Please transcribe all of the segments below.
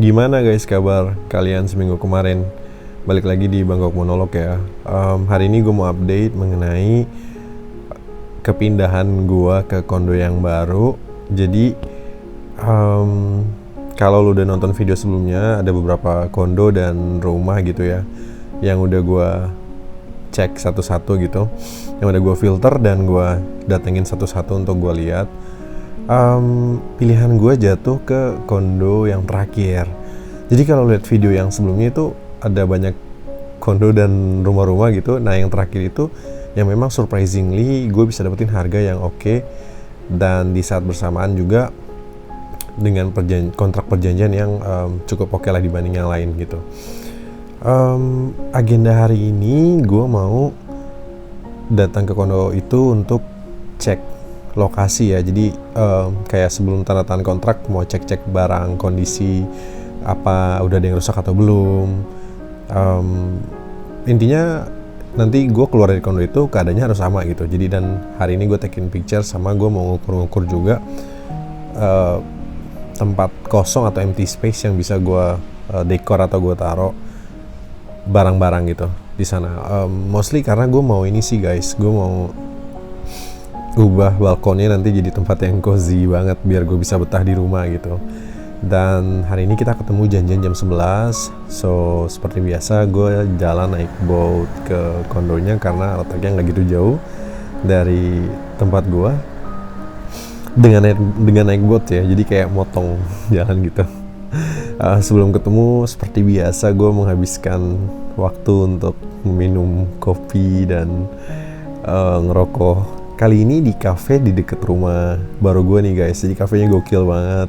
Gimana guys kabar kalian seminggu kemarin? Balik lagi di Bangkok Monolog ya. Hari ini gue mau update mengenai kepindahan gue ke kondo yang baru. Jadi kalau lu udah nonton video sebelumnya, ada beberapa kondo dan rumah gitu ya yang udah gue cek satu-satu gitu, yang udah gue filter dan gue datengin satu-satu untuk gue lihat. Pilihan gue jatuh ke kondo yang terakhir. Jadi kalau lihat video yang sebelumnya itu ada banyak kondo dan rumah-rumah gitu. Nah yang terakhir itu yang memang surprisingly gue bisa dapetin harga yang oke, dan di saat bersamaan juga dengan kontrak perjanjian yang cukup oke lah dibanding yang lain gitu. Agenda hari ini gue mau datang ke kondo itu untuk cek lokasi ya. Jadi kayak sebelum tanda tangan kontrak mau cek-cek barang, kondisi apa udah ada yang rusak atau belum. Intinya nanti gue keluar dari kondo itu keadaannya harus sama gitu. Jadi dan hari ini gue taking picture sama gue mau ngukur-ngukur juga tempat kosong atau empty space yang bisa gue dekor atau gue taruh barang-barang gitu di sana. Mostly karena gue mau ini sih guys, gue mau ubah balkonnya nanti jadi tempat yang cozy banget biar gue bisa betah di rumah gitu. Dan hari ini kita ketemu janjian jam 11. So seperti biasa gue jalan naik boat ke kondonya karena letaknya nggak gitu jauh dari tempat gue. Dengan naik boat ya, jadi kayak motong jalan gitu. Sebelum ketemu seperti biasa gue menghabiskan waktu untuk minum kopi dan ngerokok. Kali ini di cafe di deket rumah baru gue nih guys. Jadi kafenya gokil banget,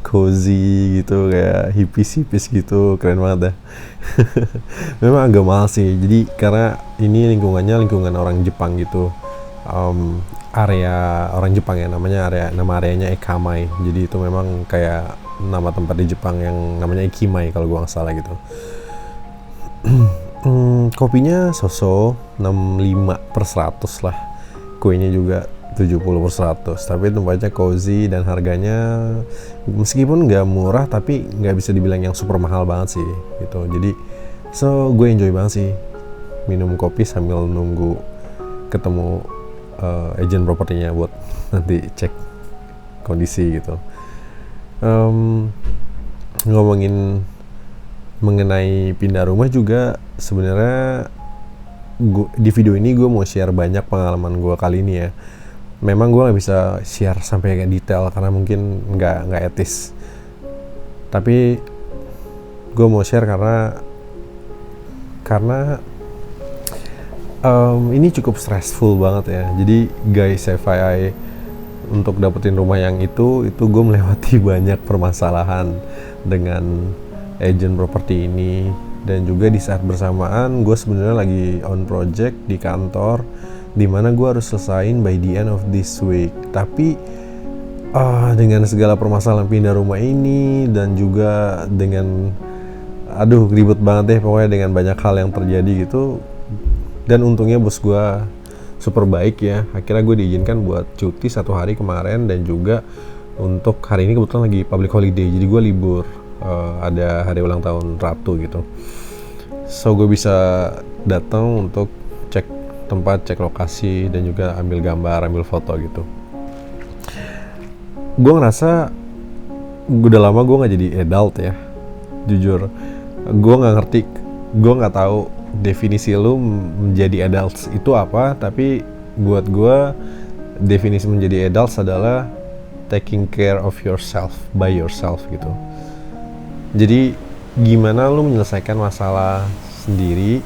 cozy gitu, kayak hipis gitu, keren banget dah. Memang agak mahal sih. Jadi karena ini lingkungannya lingkungan orang Jepang gitu. Area orang Jepang ya, nama areanya Ekamai. Jadi itu memang kayak nama tempat di Jepang yang namanya Ikimai kalau gue nggak salah gitu. Kopinya so-so 65/100 lah. Kuenya juga 70/100, tapi tempatnya cozy dan harganya meskipun nggak murah tapi nggak bisa dibilang yang super mahal banget sih gitu. Jadi so gue enjoy banget sih minum kopi sambil nunggu ketemu agent propertinya buat nanti cek kondisi gitu. Ngomongin mengenai pindah rumah juga sebenarnya di video ini gue mau share banyak pengalaman gue kali ini ya. Memang gue nggak bisa share sampai kayak detail karena mungkin nggak etis. Tapi gue mau share karena ini cukup stressful banget ya. Jadi guys, FYI, untuk dapetin rumah yang itu gue melewati banyak permasalahan dengan agent properti ini. Dan juga di saat bersamaan gue sebenarnya lagi on project di kantor dimana gue harus selesain by the end of this week. Tapi dengan segala permasalahan pindah rumah ini dan juga dengan ribet banget deh pokoknya, dengan banyak hal yang terjadi gitu. Dan untungnya bos gue super baik ya, akhirnya gue diizinkan buat cuti 1 hari kemarin. Dan juga untuk hari ini kebetulan lagi public holiday, jadi gue libur. Ada hari ulang tahun Ratu gitu. So gue bisa datang untuk cek tempat, cek lokasi, dan juga ambil gambar, ambil foto gitu. Gue ngerasa udah lama gue gak jadi adult ya. Jujur gue gak ngerti, gue gak tahu definisi lu menjadi adult itu apa. Tapi buat gue definisi menjadi adult adalah taking care of yourself by yourself gitu. Jadi gimana lu menyelesaikan masalah sendiri.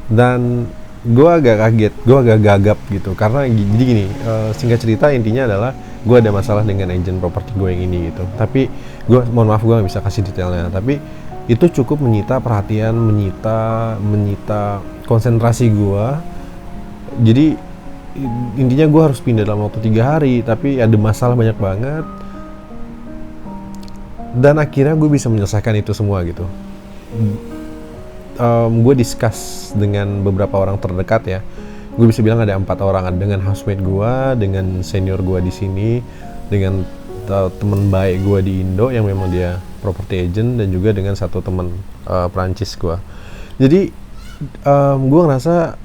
Dan gue agak kaget, gue agak gagap gitu. Karena jadi gini, singkat cerita intinya adalah gue ada masalah dengan agent properti gue yang ini gitu. Tapi gue mohon maaf gue gak bisa kasih detailnya. Tapi itu cukup menyita perhatian, menyita konsentrasi gue. Jadi intinya gue harus pindah dalam waktu 3 hari, tapi ada masalah banyak banget. Dan akhirnya gue bisa menyelesaikan itu semua gitu. Gue discuss dengan beberapa orang terdekat ya. Gue bisa bilang ada 4 orang, dengan housemate gue, dengan senior gue di sini, dengan temen baik gue di Indo yang memang dia property agent, dan juga dengan satu temen Perancis gue. Jadi gue ngerasa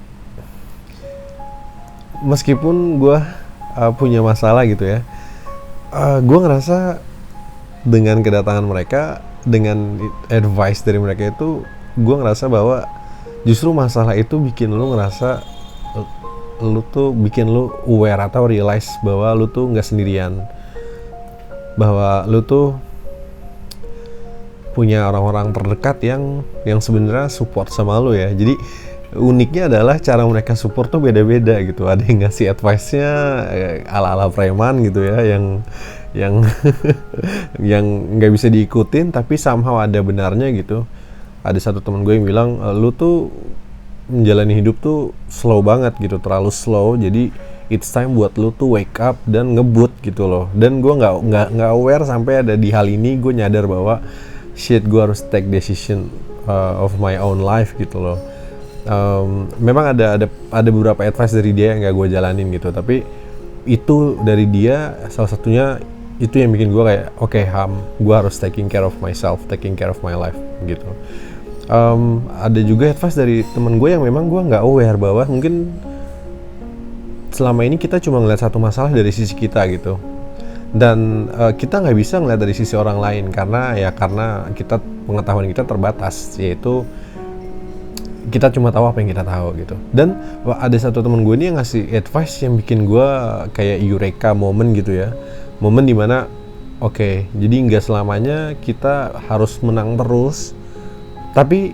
meskipun gue punya masalah gitu ya, gue ngerasa dengan kedatangan mereka, dengan advice dari mereka itu, gue ngerasa bahwa justru masalah itu bikin lu ngerasa, lu tuh bikin lu aware atau realize bahwa lu tuh nggak sendirian, bahwa lu tuh punya orang-orang terdekat yang sebenarnya support sama lu ya. Jadi uniknya adalah cara mereka support tuh beda-beda gitu. Ada yang ngasih advice-nya ala-ala preman gitu ya, yang yang nggak bisa diikutin tapi somehow ada benarnya gitu. Ada satu teman gue yang bilang, lu tuh menjalani hidup tuh slow banget gitu, terlalu slow. Jadi it's time buat lu tuh wake up dan ngebut gitu loh. Dan gue nggak aware sampai ada di hal ini, gue nyadar bahwa shit, gue harus take decision of my own life gitu loh. Memang ada beberapa advice dari dia yang gak gue jalanin gitu, tapi itu dari dia salah satunya itu yang bikin gue kayak oke, gue harus taking care of myself, taking care of my life gitu. Ada juga advice dari temen gue yang memang gue nggak aware bahwa mungkin selama ini kita cuma ngeliat satu masalah dari sisi kita gitu, dan kita nggak bisa ngeliat dari sisi orang lain karena kita pengetahuan kita terbatas, yaitu kita cuma tahu apa yang kita tahu gitu. Dan ada satu temen gue ini yang ngasih advice yang bikin gue kayak eureka moment gitu ya, momen dimana oke, jadi nggak selamanya kita harus menang terus, tapi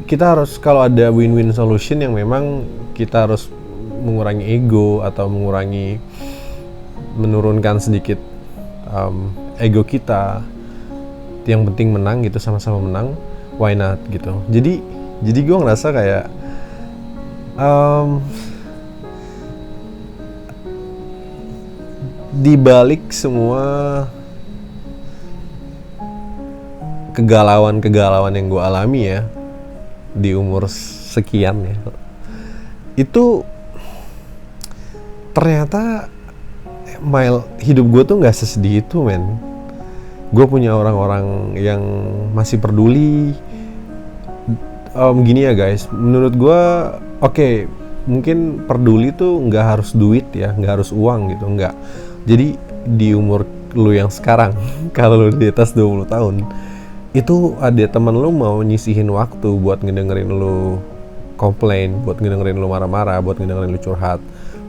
kita harus, kalau ada win-win solution yang memang kita harus mengurangi ego atau menurunkan sedikit ego kita, yang penting menang gitu, sama-sama menang, why not gitu. Jadi gue ngerasa kayak di balik semua kegalauan yang gue alami ya di umur sekian ya, itu ternyata hidup gue tuh nggak sesedih itu, men. Gue punya orang-orang yang masih peduli. Gini ya guys, menurut gue oke, mungkin peduli tuh nggak harus duit ya, nggak harus uang gitu, nggak. Jadi di umur lu yang sekarang kalau lu di atas 20 tahun itu ada teman lu mau nyisihin waktu buat ngedengerin lu komplain, buat ngedengerin lu marah-marah, buat ngedengerin lu curhat,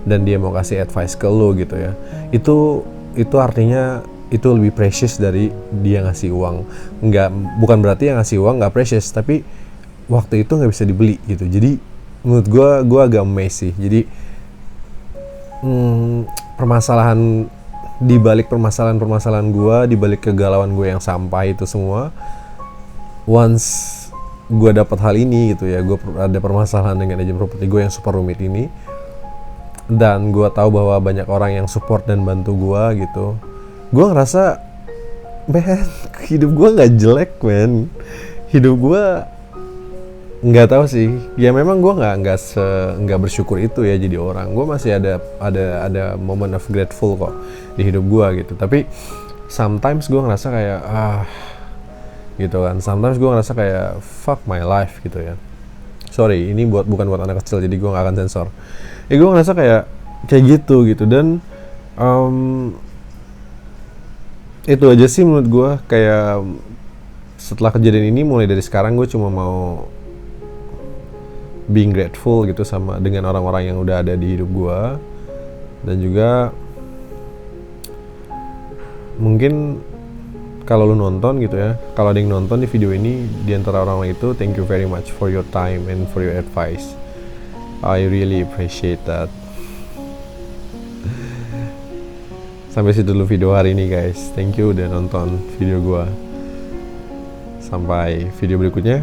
dan dia mau kasih advice ke lu gitu ya, itu artinya itu lebih precious dari dia ngasih uang. Bukan berarti yang ngasih uang nggak precious, tapi waktu itu nggak bisa dibeli gitu. Jadi menurut gue agak amazed sih. Jadi permasalahan dibalik permasalahan gue, dibalik kegalauan gue yang sampai itu semua, once gue dapat hal ini gitu ya, gue ada permasalahan dengan agent property gue yang super rumit ini, dan gue tahu bahwa banyak orang yang support dan bantu gue gitu, gue ngerasa, man, hidup gue nggak jelek, man. Hidup gue nggak tahu sih, ya memang gue nggak bersyukur itu ya jadi orang. Gue masih ada moment of grateful kok di hidup gue gitu. Tapi sometimes gue ngerasa kayak gitu kan. Sometimes gue ngerasa kayak fuck my life gitu ya. Sorry, ini bukan buat anak kecil, jadi gue nggak akan sensor. Gue ngerasa kayak gitu. Dan itu aja sih menurut gue. Kayak setelah kejadian ini, mulai dari sekarang gue cuma mau being grateful gitu sama dengan orang-orang yang udah ada di hidup gue. Dan juga mungkin kalau lu nonton gitu ya, kalau ada yang nonton di video ini di antara orang-orang itu, thank you very much for your time and for your advice. I really appreciate that. Sampai situ dulu video hari ini guys. Thank you udah nonton video gue. Sampai video berikutnya.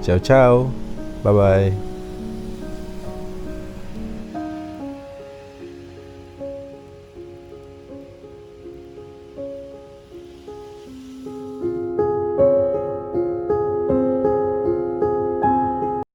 Ciao ciao. Bye bye.